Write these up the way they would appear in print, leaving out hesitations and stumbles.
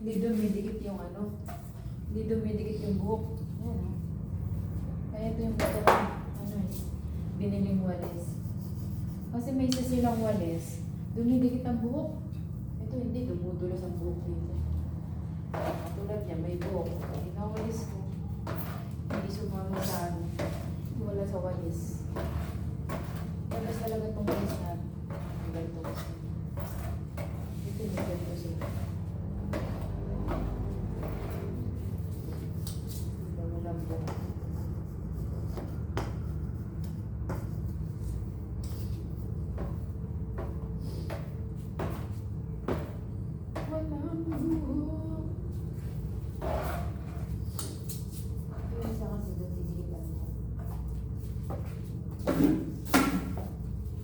Hindi dumidikit yung hindi dumidikit yung buhok. Ayan, oh. Kaya ito yung gusto ko, biniling walis. Kasi may isa silang walis, dumidikit ang buhok. Ito hindi, dumudulas ang buhok dito. Tulad niya, may buhok. Ikawalis ko. Hindi sumama sa wala sa walis. Tapos talaga itong walis na ganito kasi. Ito yung ganito siya. Walang buhok. Walang buhok. Yung isa kasi doon tinigilan mo.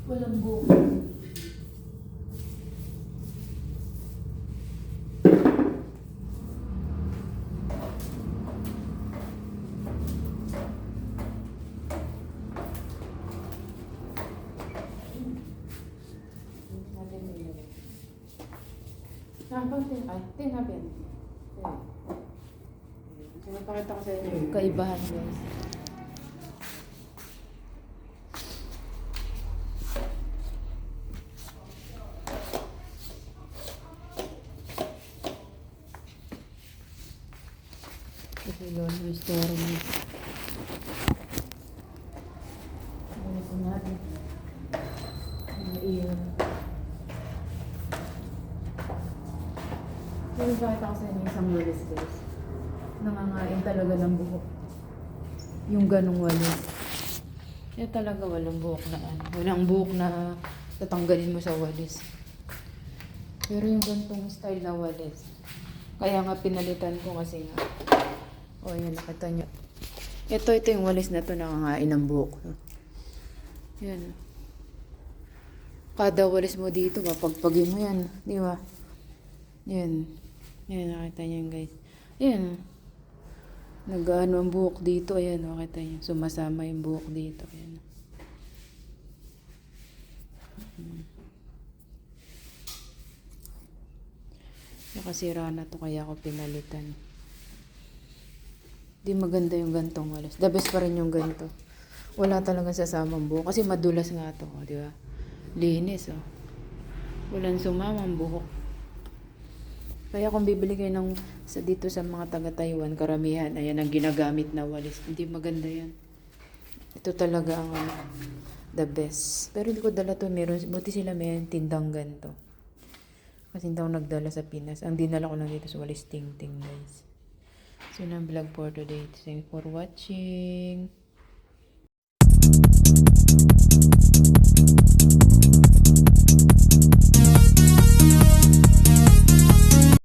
Walang buhok. Tinapin. Sinapakita ko sa inyo yung kaibahan, guys. Ito yung story niya. Ito natin. Ang iyo. Pero bakit ako sa inyo isang walis, guys? Nangangain talaga ng buhok. Yung ganong walis. Kaya talaga walang buhok na walang buhok na tatanggalin mo sa walis. Pero yung gantong style na walis, kaya nga pinalitan ko kasi nga. O yan, nakita nyo. Ito yung walis na to nangangain ng buhok. Yan. Kada walis mo dito, mapagpagin mo yan. Di ba? Yan. Yan, nakita nyo yun, guys. Yan. Nag-ano ang buhok dito. Ayan, nakita nyo. Sumasama yung buhok dito. Ayan. Nakasira na to kaya ako pinalitan. Di maganda yung gantong walis. The best pa rin yung ganito. Wala talaga sasamang buhok. Kasi madulas nga to. Di ba? Linis, oh. Walang sumamang buhok. Kaya kung bibili kayo dito sa mga taga-Taiwan, karamihan, ayan ang ginagamit na walis. Hindi maganda yan. Ito talaga ang the best. Pero hindi ko dala to. Buti sila may tindang ganito. Kasi hindi ako nagdala sa Pinas. Ang dinala ko lang dito sa walis ting-ting, guys. So, yun ang vlog for today. Thanks for watching.